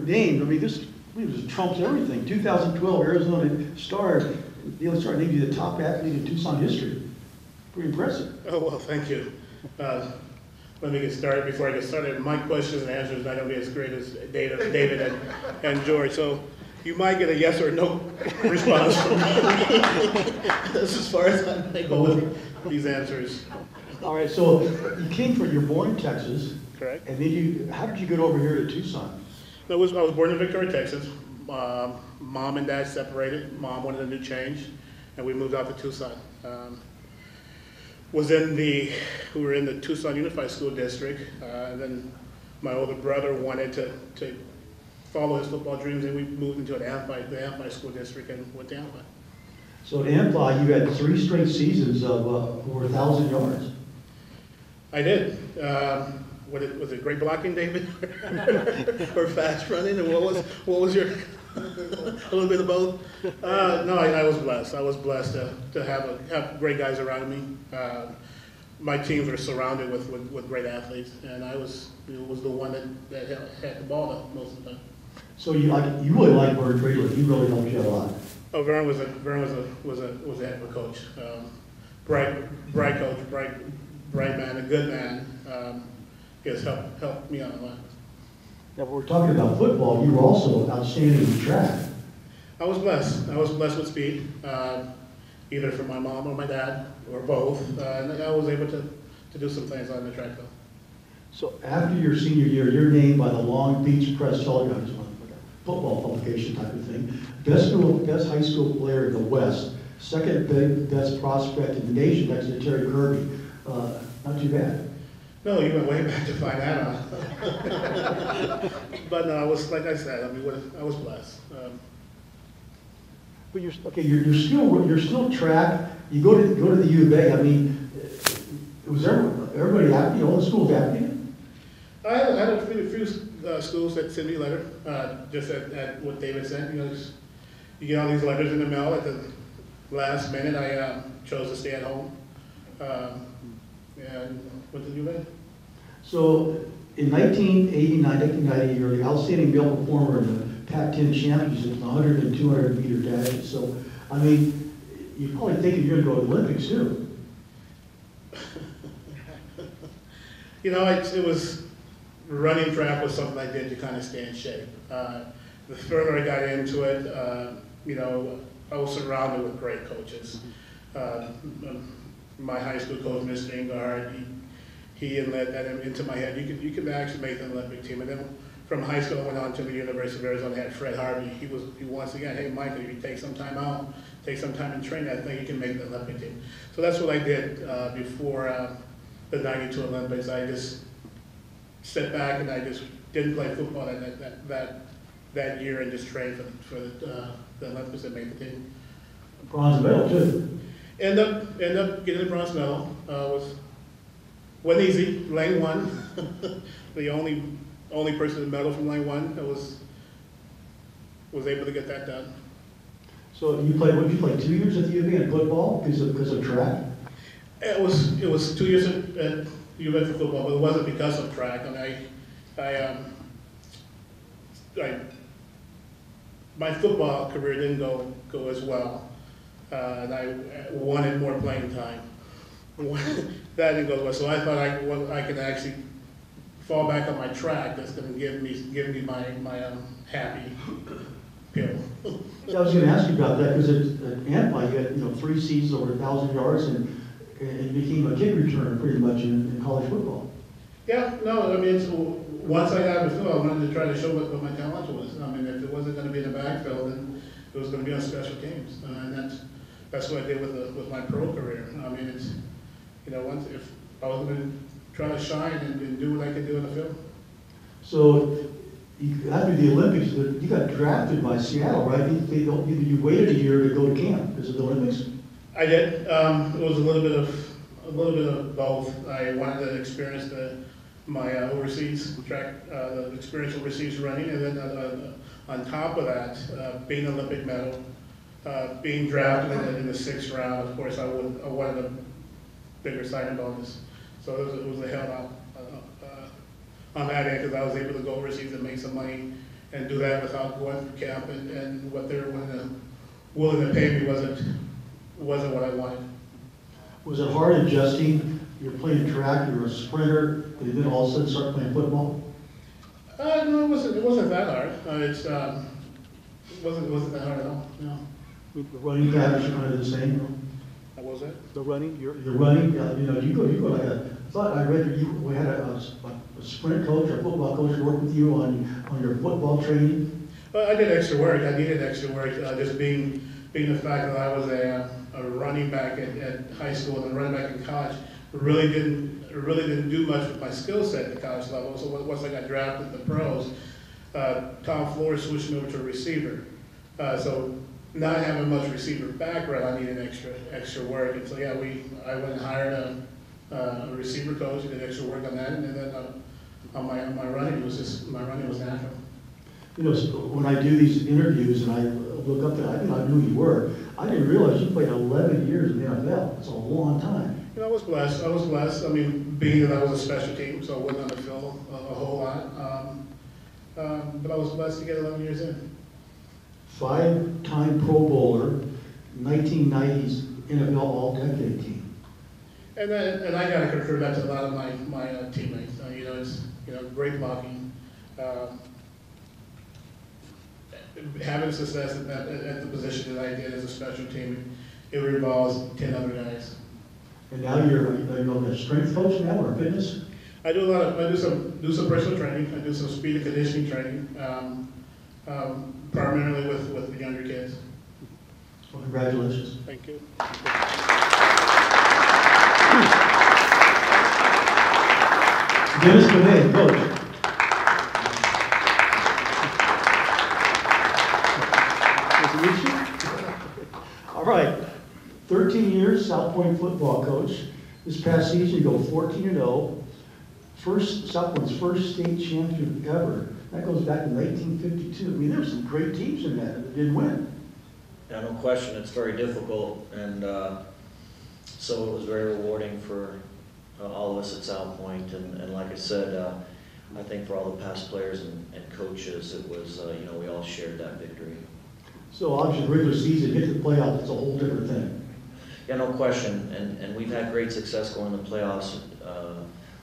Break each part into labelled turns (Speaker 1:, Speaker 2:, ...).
Speaker 1: named, I mean, this trumps everything. 2012 Arizona Star, the other Star named you the top athlete in Tucson history. Pretty impressive.
Speaker 2: Oh, well, thank you. Let me get started. Before I get started, my questions and answers are not going to be as great as David and George. So you might get a yes or no response from me. That's as far as I may go with these answers.
Speaker 1: All right, so you're born in Texas.
Speaker 2: Correct.
Speaker 1: And then how did you get over here to Tucson?
Speaker 2: I was born in Victoria, Texas. Mom and dad separated. Mom wanted a new change, and we moved out to Tucson. We were in the Tucson Unified School District, and then my older brother wanted to follow his football dreams, and we moved into the Amphi School District and went to Amphi.
Speaker 1: So at Amphi, you had 3 straight seasons of over 1,000 yards.
Speaker 2: I did. Was it great blocking, David, or fast running, and what was your a little bit of both? No, I was blessed. I was blessed to have great guys around me. My teams were surrounded with great athletes, and I was the one that had the ball most of the time.
Speaker 1: So you really like Vern Traylor. He really helped you a lot.
Speaker 2: Oh, Vern was a heck of a coach. Bright coach, bright man, a good man. He has helped me out a lot.
Speaker 1: Now, when we're talking about football, you were also outstanding in track.
Speaker 2: I was blessed. I was blessed with speed, either from my mom or my dad, or both. And I was able to do some things on the track field.
Speaker 1: So after your senior year, you're named by the Long Beach Press Telegram, like a football publication type of thing, best high school player in the West, second best prospect in the nation next to Terry Kirby. Not too bad.
Speaker 2: No, you went way back to find that out. But no, I was, like I said, I mean, I was blessed.
Speaker 1: But you're still track. You go to the U of A. I mean, was everybody happy? All the schools happy?
Speaker 2: I had a few schools that sent me a letter, just at what David sent. You get all these letters in the mail at the last minute. I chose to stay at home. And went to the U of A.
Speaker 1: So in 1989, 1990, you're the outstanding male performer in the Pac-10 championships, 100 and 200 meter dashes. So, I mean, you're probably thinking you're going to go to the Olympics too.
Speaker 2: It was running track was something I did to kind of stay in shape. The further I got into it, I was surrounded with great coaches. My high school coach, Mr. Ingard, he let that into my head. You could actually make the Olympic team. And then from high school, I went on to the University of Arizona. Had Fred Harvey. He once again, hey Mike, if you take some time out, take some time in training, I think you can make the Olympic team. So that's what I did before the '92 Olympics. I just stepped back and I just didn't play football that year and just trained for the Olympics and made the team.
Speaker 1: Bronze medal too.
Speaker 2: End up getting the bronze medal. Wasn't easy. Lane 1, the only person to medal from Lane 1 that was able to get that done.
Speaker 1: So you played 2 years at the U of A in football because of track?
Speaker 2: It was 2 years at U of A for football, but it wasn't because of track. And my football career didn't go as well. And I wanted more playing time. That didn't go well, so I thought I could actually fall back on my track. That's going to give me my happy pill.
Speaker 1: Yeah, I was going to ask you about that because at Amphi you had 3 seasons over 1,000 yards and became a kick returner pretty much in college football.
Speaker 2: Yeah, no, I mean once I got the field, I wanted to try to show what my talent was. I mean, if it wasn't going to be in the backfield, then it was going to be on special teams, and that's what I did with my pro career. I mean, it's if I was going to try to shine and do what I could do in the field.
Speaker 1: So after the Olympics, you got drafted by Seattle, right? You waited a year to go to camp because of the Olympics.
Speaker 2: I did. It was a little bit of both. I wanted to experience my overseas track, the experience overseas running, and then on top of that, being an Olympic medal, being drafted in the 6th round. Of course, I wanted a bigger signing bonus, so it was a hell out on that end because I was able to go overseas and make some money and do that without going through camp, and what they were willing to pay me wasn't what I wanted.
Speaker 1: Was it hard adjusting? You're playing track, you're a sprinter, and then all of a sudden start playing football?
Speaker 2: No, it wasn't that hard. It wasn't that hard at all, no.
Speaker 1: The running patterns are kind of the same.
Speaker 2: What was that?
Speaker 1: The running, you're running, you go like I thought I read we had a sprint coach or football coach to work with you on your football training.
Speaker 2: I did extra work. I needed extra work. Just being the fact that I was a running back at high school and a running back in college, really didn't do much with my skill set at the college level. So once I got drafted in the pros, Tom Flores switched me over to a receiver. So not having much receiver background, I needed extra work. And so yeah, I went and hired a receiver coach and did extra work on that. And then on my running, my running was natural.
Speaker 1: You know, when I do these interviews and I look up there, I knew who you were. I didn't realize you played 11 years in the NFL. That's a long time.
Speaker 2: You know, I was blessed. I mean, being that I was a special team, so I wasn't on the field a whole lot. But I was blessed to get 11 years in.
Speaker 1: 5-time Pro Bowler, 1990s NFL All-Decade team.
Speaker 2: And I got to concur that to a lot of my teammates. It's great blocking. Having success at the position that I did as a special team, it revolves 10 other guys.
Speaker 1: And now you're a strength coach now or fitness?
Speaker 2: I do some personal training. I do some speed and conditioning training, primarily with the younger kids.
Speaker 1: Well, congratulations.
Speaker 2: Thank you.
Speaker 1: Bene, coach. All right, 13 years, South Point football coach. This past season, you go 14-0. South Point's first state championship ever. That goes back to 1952. I mean, there were some great teams in that didn't win.
Speaker 3: Yeah, no question. It's very difficult, and so it was very rewarding for all of us at South Point. And like I said, I think for all the past players and coaches, it was we all shared that victory.
Speaker 1: So obviously, the regular season, get to the playoffs, it's a whole different thing.
Speaker 3: Yeah, no question. And we've had great success going to the playoffs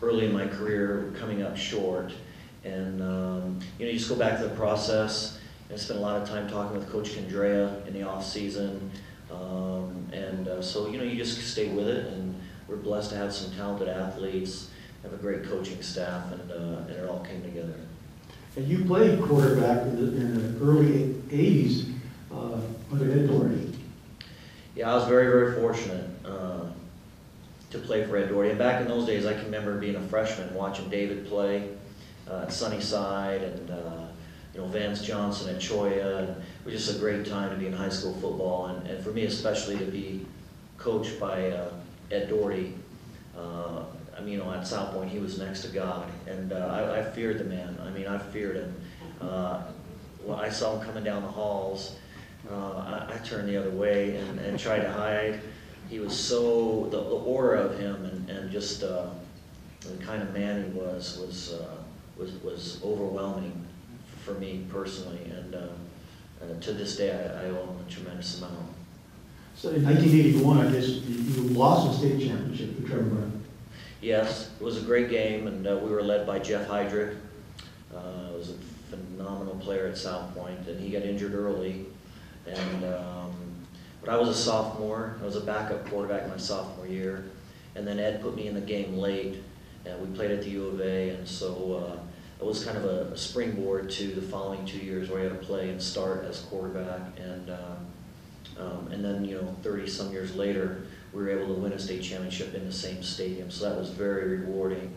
Speaker 3: early in my career, coming up short. And you just go back to the process. I spent a lot of time talking with Coach Condrea in the off season, so you just stay with it. And we're blessed to have some talented athletes, have a great coaching staff, and it all came together.
Speaker 1: And you played quarterback in the early 80s under Ed Doherty.
Speaker 3: Yeah, I was very, very fortunate to play for Ed Doherty. And back in those days, I can remember being a freshman watching David play at Sunnyside, and Vance Johnson at Choya. And it was just a great time to be in high school football, and for me especially to be coached by Ed Doherty. At South Point, he was next to God, and I feared the man. I feared him. When I saw him coming down the halls, I turned the other way and tried to hide. He was the aura of him and just the kind of man he was overwhelming for me personally, and to this day I owe him a tremendous amount.
Speaker 1: So in 1981, I guess you lost the state championship to Trevor Brown.
Speaker 3: Yes, it was a great game, and we were led by Jeff Heydrich. Was a phenomenal player at South Point, and he got injured early. But I was a sophomore. I was a backup quarterback my sophomore year, and then Ed put me in the game late, and we played at the U of A, and so it was kind of a springboard to the following 2 years where I had to play and start as quarterback, and then 30-some years later, we were able to win a state championship in the same stadium. So that was very rewarding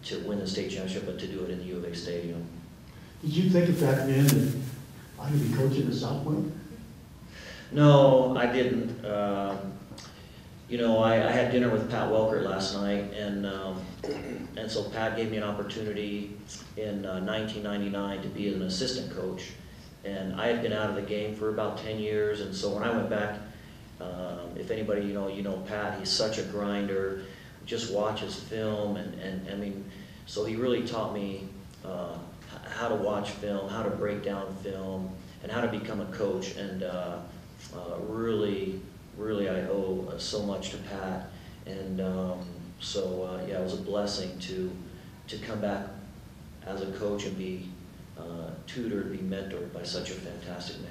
Speaker 3: to win the state championship, but to do it in the U of A stadium.
Speaker 1: Did you think back then that I could be coaching at South Point?
Speaker 3: No, I didn't. I had dinner with Pat Welkert last night, and so Pat gave me an opportunity in 1999 to be an assistant coach. And I had been out of the game for about 10 years, and so when I went back, if anybody you know Pat, he's such a grinder. Just watch his film, and so he really taught me how to watch film, how to break down film, and how to become a coach. And really, I owe so much to Pat. And yeah, it was a blessing to come back as a coach and be tutored, be mentored by such a fantastic man.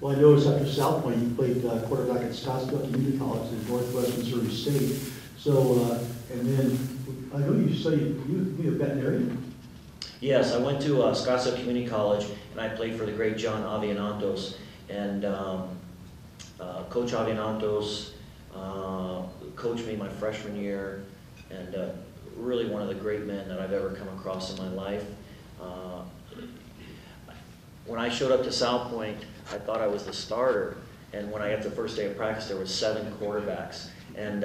Speaker 1: Well, I noticed after South Point, you played quarterback at Scottsdale Community College in Northwest Missouri State. So, and then I know you studied, you a veterinarian?
Speaker 3: Yes, I went to Scottsdale Community College, and I played for the great John Avianantos. And Coach Avianantos coached me my freshman year, and really one of the great men that I've ever come across in my life. When I showed up to South Point, I thought I was the starter, and when I got the first day of practice, there were 7 quarterbacks. And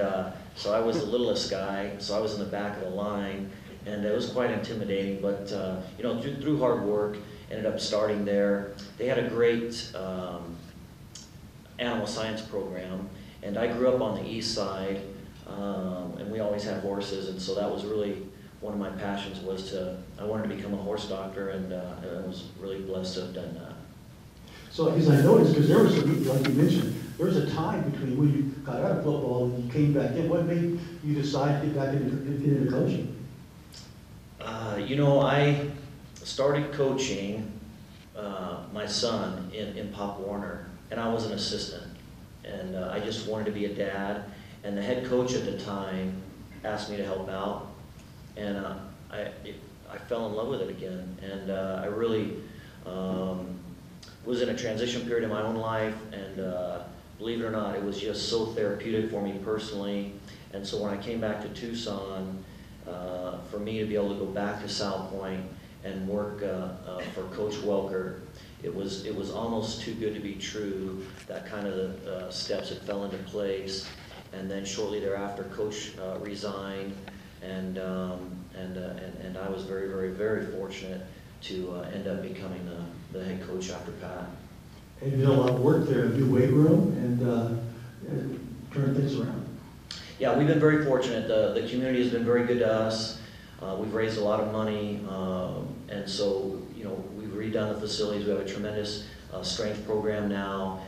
Speaker 3: so I was the littlest guy, so I was in the back of the line, and it was quite intimidating, but you know, through hard work, ended up starting there. They had a great animal science program, and I grew up on the east side, and we always had horses, and so that was really one of my passions. I wanted to become a horse doctor, and I was really blessed to have done that. So,
Speaker 1: because I noticed, because there was, like you mentioned, there was a time between when you got out of football and you came back in. What made you decide to get back into coaching?
Speaker 3: You know, I started coaching my son in Pop Warner, and I was an assistant, and I just wanted to be a dad, and the head coach at the time asked me to help out, and I fell in love with it again, and I really was in a transition period in my own life, and believe it or not, it was just so therapeutic for me personally. And so when I came back to Tucson, for me to be able to go back to South Point and work for Coach Welker, it was almost too good to be true. That kind of the steps that fell into place, and then shortly thereafter, Coach resigned, and I was very fortunate to end up becoming the head coach after Pat.
Speaker 1: And you did a lot of work there, a new weight room, and turn things around.
Speaker 3: Yeah, we've been very fortunate. The community has been very good to us. We've raised a lot of money, and so, you know, we've redone the facilities. We have a tremendous strength program now.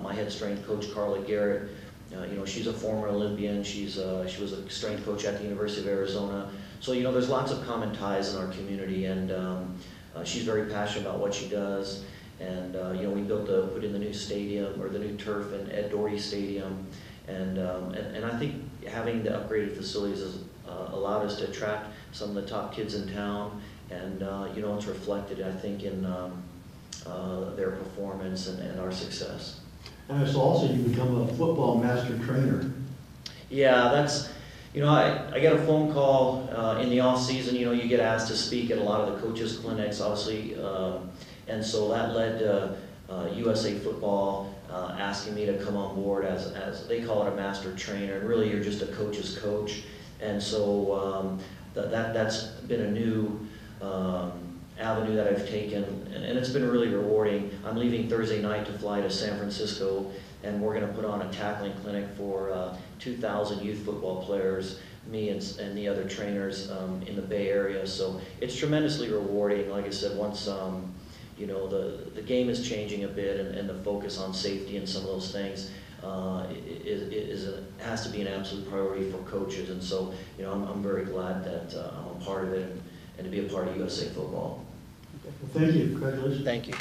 Speaker 3: My head strength coach, Carla Garrett, you know, she's a former Olympian. She was a strength coach at the University of Arizona. So, you know, there's lots of common ties in our community, and she's very passionate about what she does. And you know, we put in the new stadium, or the new turf in Ed Doherty Stadium, and I think having the upgraded facilities has allowed us to attract some of the top kids in town, and you know, it's reflected, I think, in their performance and our success.
Speaker 1: And I saw also you become a football master trainer.
Speaker 3: Yeah, that's, you know, I get a phone call in the off season. You know, you get asked to speak at a lot of the coaches' clinics, obviously, and so that led to USA Football asking me to come on board as they call it, a master trainer, and really you're just a coach's coach. And so that's been a new avenue that I've taken, and it's been really rewarding. I'm leaving Thursday night to fly to San Francisco, and we're going to put on a tackling clinic for 2,000 youth football players, me and the other trainers in the Bay Area. So it's tremendously rewarding. Like I said, once you know, the game is changing a bit, and the focus on safety and some of those things has to be an absolute priority for coaches. And so, you know, I'm very glad that I'm a part of it, and to be a part of USA Football.
Speaker 1: Well, thank you. Congratulations.
Speaker 3: Thank you.